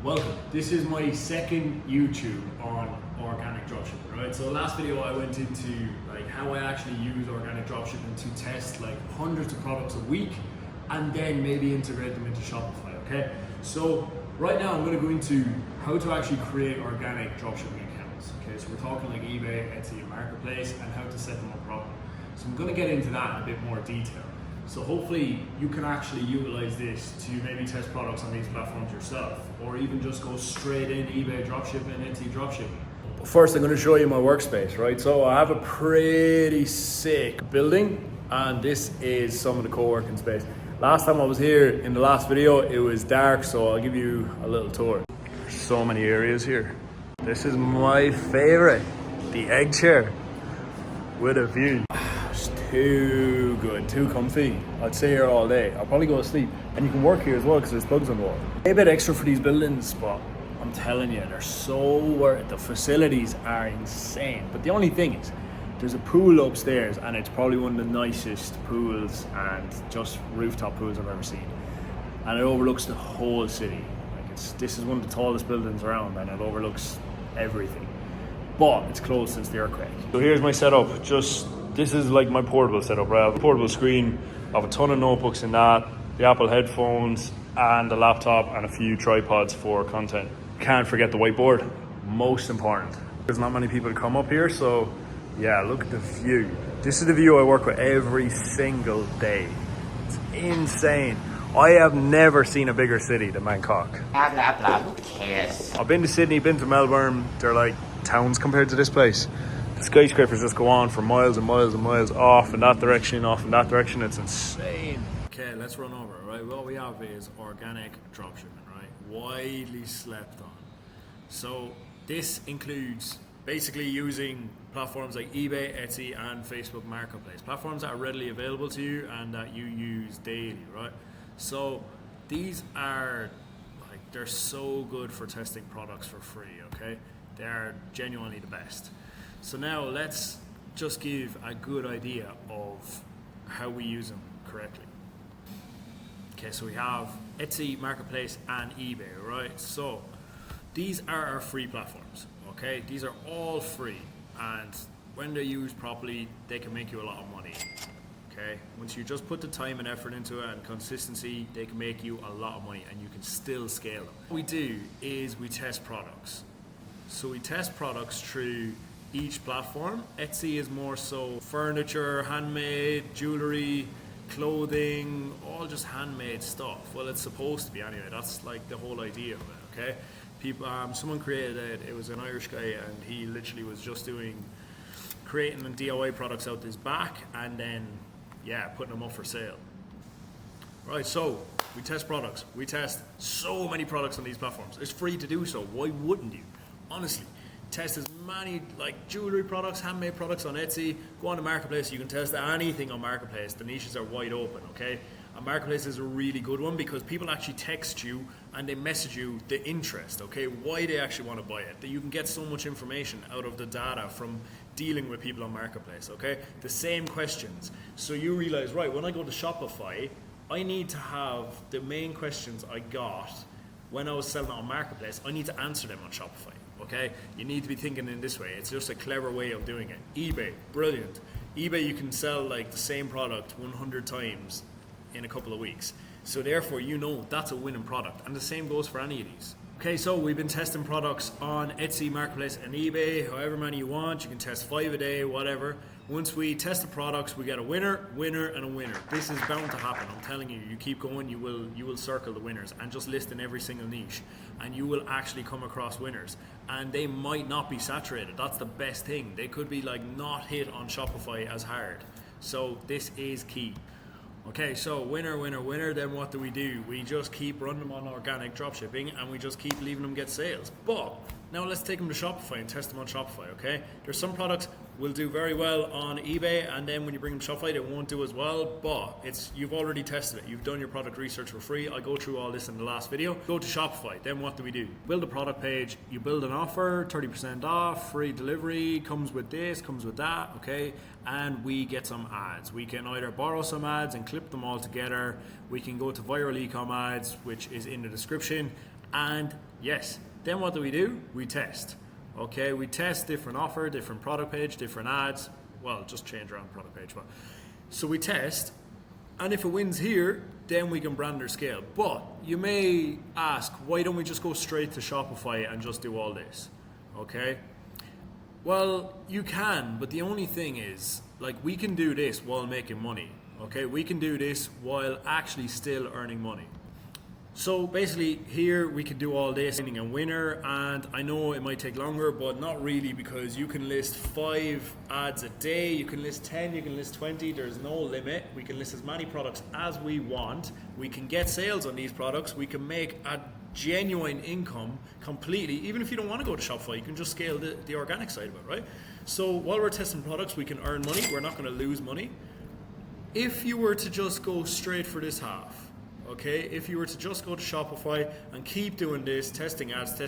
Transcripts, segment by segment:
Welcome. This is my second YouTube on organic dropshipping, right? So last video I went into like how I actually use organic dropshipping to test like hundreds of products a week and then maybe integrate them into Shopify, okay? So right now I'm going to go into how to actually create organic dropshipping accounts, okay? So we're talking like eBay, Etsy, and Marketplace and how to set them up properly. So I'm going to get into that in a bit more detail. So hopefully you can actually utilize this to maybe test products on these platforms yourself, or even just go straight in eBay dropshipping, Etsy dropshipping. First, I'm going to show you my workspace, right? So I have a pretty sick building, and this is some of the co-working space. Last time I was here in the last video, it was dark, so I'll give you a little tour. There's so many areas here. This is my favorite, the egg chair with a view. Too good, too comfy. I'd stay here all day. I'll probably go to sleep. And you can work here as well because there's plugs on the wall. A bit extra for these buildings, but I'm telling you, they're so worth it. The facilities are insane. But the only thing is, there's a pool upstairs and it's probably one of the nicest pools and just rooftop pools I've ever seen. And it overlooks the whole city. This is one of the tallest buildings around and it overlooks everything. But it's closed since the earthquake. So here's my setup. This is like my portable setup, right? I have a portable screen, I have a ton of notebooks in that, the Apple headphones, and a laptop, and a few tripods for content. Can't forget the whiteboard, most important. There's not many people come up here, so yeah, look at the view. This is the view I work with every single day. It's insane. I have never seen a bigger city than Bangkok. Blah, blah, blah, who cares? I've been to Sydney, been to Melbourne, they're like towns compared to this place. The skyscrapers just go on for miles and miles and miles off in that direction, off in that direction. It's insane. Okay, let's run over it, right? What we have is organic dropshipping, right? Widely slept on. So this includes basically using platforms like eBay, Etsy, and Facebook Marketplace. Platforms that are readily available to you and that you use daily, right? So these are they're so good for testing products for free, okay? They are genuinely the best. So now let's just give a good idea of how we use them correctly. Okay, so we have Etsy, Marketplace, and eBay, right? So these are our free platforms, okay? These are all free, and when they're used properly, they can make you a lot of money, okay? Once you just put the time and effort into it and consistency, they can make you a lot of money, and you can still scale them. What we do is we test products. So we test products through each platform. Etsy is more so furniture, handmade, jewelry, clothing, all just handmade stuff. Well, it's supposed to be anyway. That's like the whole idea of it, okay? People, someone created it. It was an Irish guy, and he literally was just creating DIY products out his back, and then putting them up for sale. Right, so we test products. We test so many products on these platforms. It's free to do so. Why wouldn't you? Honestly, test as many like jewelry products, handmade products on Etsy. Go on to Marketplace, you can test anything on Marketplace. The niches are wide open, okay? And Marketplace is a really good one because people actually text you and they message you the interest, okay? Why they actually want to buy it. That you can get so much information out of the data from dealing with people on Marketplace, okay? The same questions. So you realize, right, when I go to Shopify, I need to have the main questions I got when I was selling it on Marketplace, I need to answer them on Shopify. Okay, you need to be thinking in this way. It's just a clever way of doing it. eBay, brilliant. eBay, you can sell like the same product 100 times in a couple of weeks. So therefore, you know that's a winning product. And the same goes for any of these. Okay, so we've been testing products on Etsy, Marketplace, and eBay, however many you want. You can test 5 a day, whatever. Once we test the products, we get a winner, and a winner. This is bound to happen. I'm telling you. You keep going, you will circle the winners and just list in every single niche, and you will actually come across winners. And they might not be saturated. That's the best thing. They could be like not hit on Shopify as hard. So this is key. Okay, so winner. Then what do? We just keep running them on organic dropshipping, and we just keep leaving them get sales. But now let's take them to Shopify and test them on Shopify, okay? There's some products will do very well on eBay, and then when you bring them to Shopify, they won't do as well, but you've already tested it. You've done your product research for free. I go through all this in the last video. Go to Shopify, then what do? Build a product page, you build an offer, 30% off, free delivery, comes with this, comes with that, okay? And we get some ads. We can either borrow some ads and clip them all together. We can go to viral ecom ads, which is in the description, And yes, then what do? We test. Okay, we test different offer, different product page, different ads. Well, just change around the product page. But so we test, and if it wins here, then we can brand or scale. But you may ask, why don't we just go straight to Shopify and just do all this? Okay. Well, you can, but the only thing is, like, we can do this while making money. Okay, we can do this while actually still earning money. So basically here we can do all this, finding a winner, and I know it might take longer, but not really, because you can list 5 ads a day, you can list 10, you can list 20, there's no limit. We can list as many products as we want. We can get sales on these products. We can make a genuine income completely. Even if you don't want to go to Shopify, you can just scale the organic side of it, right? So while we're testing products, we can earn money. We're not going to lose money. If you were to just go straight for this half, okay, if you were to just go to Shopify and keep doing this, testing ads,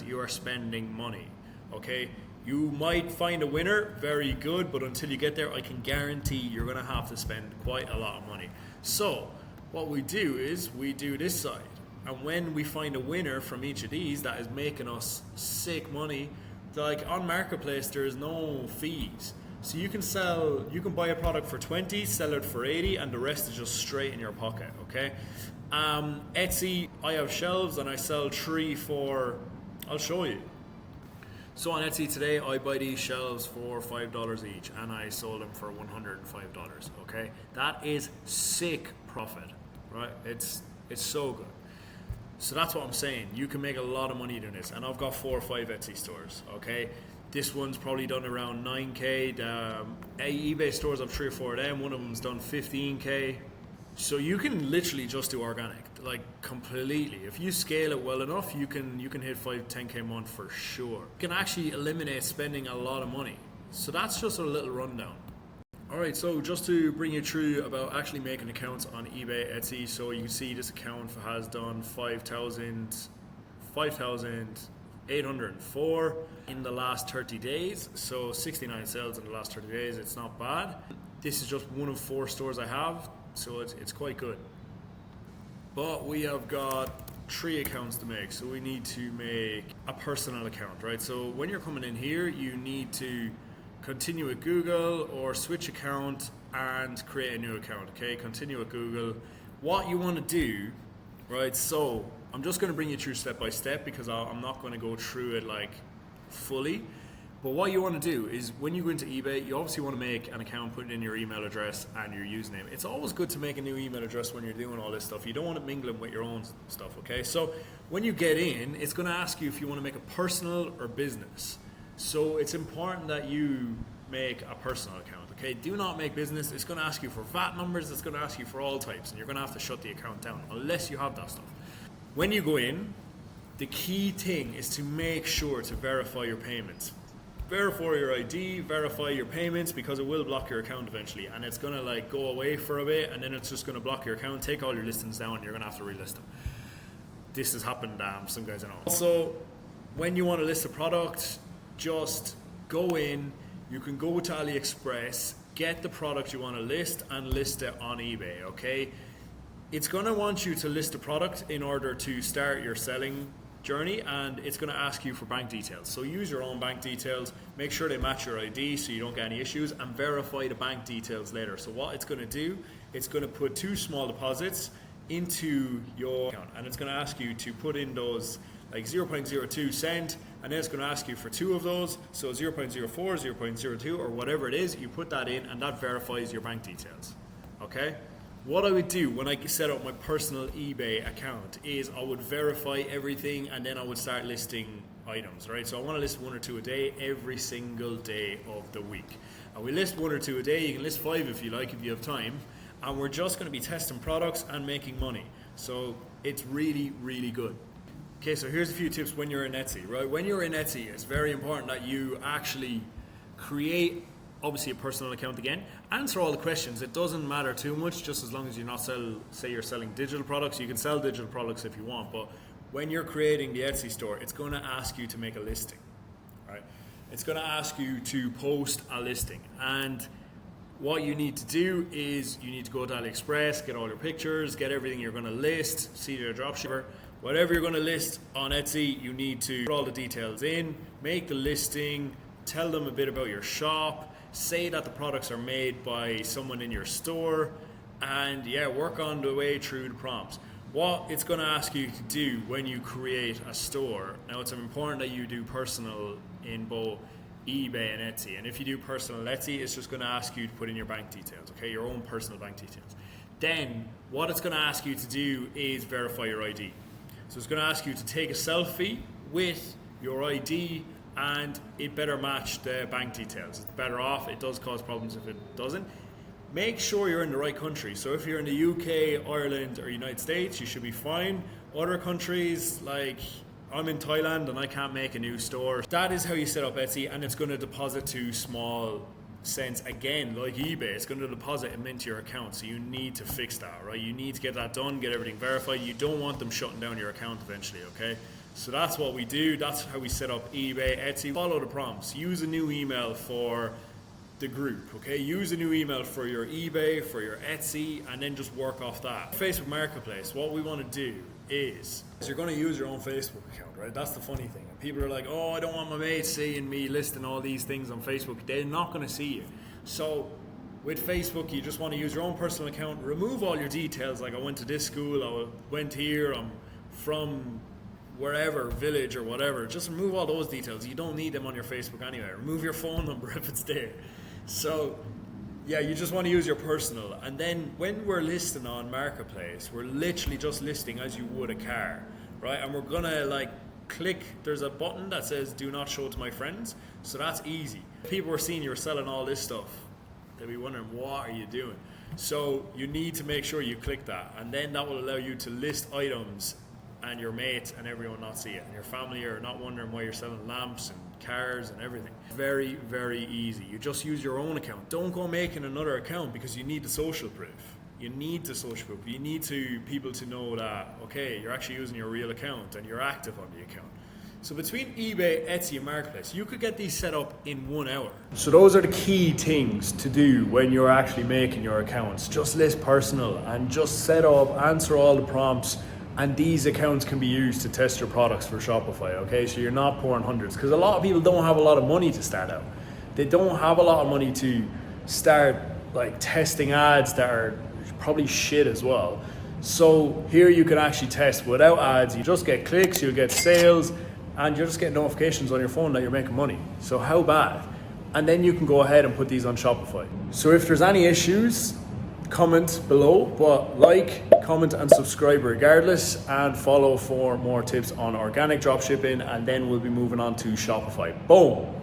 you are spending money, okay? You might find a winner, very good, but until you get there, I can guarantee you're gonna have to spend quite a lot of money. So what we do is we do this side, and when we find a winner from each of these that is making us sick money, like on Marketplace, there's no fees. So you can buy a product for 20, sell it for 80, and the rest is just straight in your pocket, okay? Etsy, I have shelves and I sell 3 for, I'll show you. So on Etsy today, I buy these shelves for $5 each, and I sold them for $105, okay? That is sick profit, right? It's so good. So that's what I'm saying. You can make a lot of money doing this, and I've got 4 or 5 Etsy stores, okay? This one's probably done around 9K. The eBay stores, I've 3 or 4 of them. One of them's done 15K. So you can literally just do organic, like completely. If you scale it well enough, you can hit 5, 10K a month for sure. You can actually eliminate spending a lot of money. So that's just a little rundown. All right, so just to bring you through about actually making accounts on eBay, Etsy. So you can see this account has done 5,804 in the last 30 days. So 69 sales in the last 30 days. It's not bad. This is just one of 4 stores I have, so it's quite good. But we have got 3 accounts to make. So we need to make a personal account, right? So when you're coming in here, you need to continue with Google or switch account and create a new account, okay? Continue with Google. What you want to do, right? So I'm just going to bring you through step by step, because I'm not going to go through it like fully. But what you want to do is when you go into eBay, you obviously want to make an account, put in your email address and your username. It's always good to make a new email address when you're doing all this stuff. You don't want it mingling with your own stuff, okay? So when you get in, it's going to ask you if you want to make a personal or business. So it's important that you make a personal account, okay? Do not make business. It's going to ask you for VAT numbers. It's going to ask you for all types, and you're going to have to shut the account down unless you have that stuff. When you go in, the key thing is to make sure to verify your payments. Verify your ID, verify your payments, because it will block your account eventually, and it's going to like go away for a bit, and then it's just going to block your account, take all your listings down, and you're going to have to relist them. This has happened, some guys I know. Also, when you want to list a product, just go in, you can go to AliExpress, get the product you want to list, and list it on eBay, okay? It's going to want you to list a product in order to start your selling journey, and it's going to ask you for bank details. So use your own bank details, make sure they match your ID so you don't get any issues, and verify the bank details later. So what it's going to do, it's going to put 2 small deposits into your account, and it's going to ask you to put in those like 0.02 cent, and then it's going to ask you for 2 of those, so 0.04, 0.02, or whatever it is, you put that in, and that verifies your bank details, okay? What I would do when I set up my personal eBay account is I would verify everything, and then I would start listing items, right? So I want to list 1 or 2 a day every single day of the week. And we list 1 or 2 a day, you can list 5 if you like, if you have time, and we're just going to be testing products and making money. So it's really, really good. Okay, so here's a few tips when you're in Etsy, right? When you're in Etsy, it's very important that you actually create, obviously, a personal account again. Answer all the questions. It doesn't matter too much, just as long as you're not say you're selling digital products. You can sell digital products if you want, but when you're creating the Etsy store, it's going to ask you to make a listing, right? It's going to ask you to post a listing, and what you need to do is you need to go to AliExpress, get all your pictures, get everything you're going to list, see your dropshipper. whatever you're going to list on Etsy, you need to put all the details in, make the listing, tell them a bit about your shop, say that the products are made by someone in your store, and yeah, work on the way through the prompts. What it's going to ask you to do when you create a store, now it's important that you do personal in both eBay and Etsy. And if you do personal Etsy, it's just going to ask you to put in your bank details, okay, your own personal bank details. Then what it's going to ask you to do is verify your ID. So it's going to ask you to take a selfie with your ID, and it better match the bank details. It's better off. It does cause problems if it doesn't. Make sure you're in the right country. So if you're in the UK, Ireland, or United States, you should be fine. Other countries, like I'm in Thailand and I can't make a new store. That is how you set up Etsy, and it's going to deposit to small cents again, like eBay. It's going to deposit them into your account, so you need to fix that, right? You need to get that done, get everything verified. You don't want them shutting down your account eventually, okay? So that's what we do. That's how we set up eBay, Etsy. Follow the prompts. Use a new email for the group, okay? Use a new email for your eBay, for your Etsy, and then just work off that. Facebook Marketplace, what we want to do is you're going to use your own Facebook account, right? That's the funny thing. People are like, oh, I don't want my mates seeing me listing all these things on Facebook. They're not going to see you. So with Facebook, you just want to use your own personal account, remove all your details, like I went to this school, I went here, I'm from wherever, village or whatever. Just remove all those details. You don't need them on your Facebook anyway. Remove your phone number if it's there. So yeah, you just want to use your personal. And then when we're listing on Marketplace, we're literally just listing as you would a car, right? And we're gonna like click, there's a button that says do not show to my friends. So that's easy. If people are seeing you're selling all this stuff, they'll be wondering, what are you doing? So you need to make sure you click that, and then that will allow you to list items and your mates and everyone not see it, and your family are not wondering why you're selling lamps and cars and everything. Very, very easy. You just use your own account. Don't go making another account, because you need the social proof. You need the social proof. You need people to know that, okay, you're actually using your real account and you're active on the account. So between eBay, Etsy, and Marketplace, you could get these set up in 1 hour. So those are the key things to do when you're actually making your accounts. Just list personal and just set up, answer all the prompts, and these accounts can be used to test your products for Shopify, okay? So you're not pouring hundreds, because a lot of people don't have a lot of money to start out. They don't have a lot of money to start like testing ads that are probably shit as well. So here you can actually test without ads. You just get clicks, you'll get sales, and you just get notifications on your phone that you're making money. So how bad? And then you can go ahead and put these on Shopify. So if there's any issues, comment below, but like, comment and subscribe regardless, and follow for more tips on organic dropshipping, and then we'll be moving on to Shopify. Boom.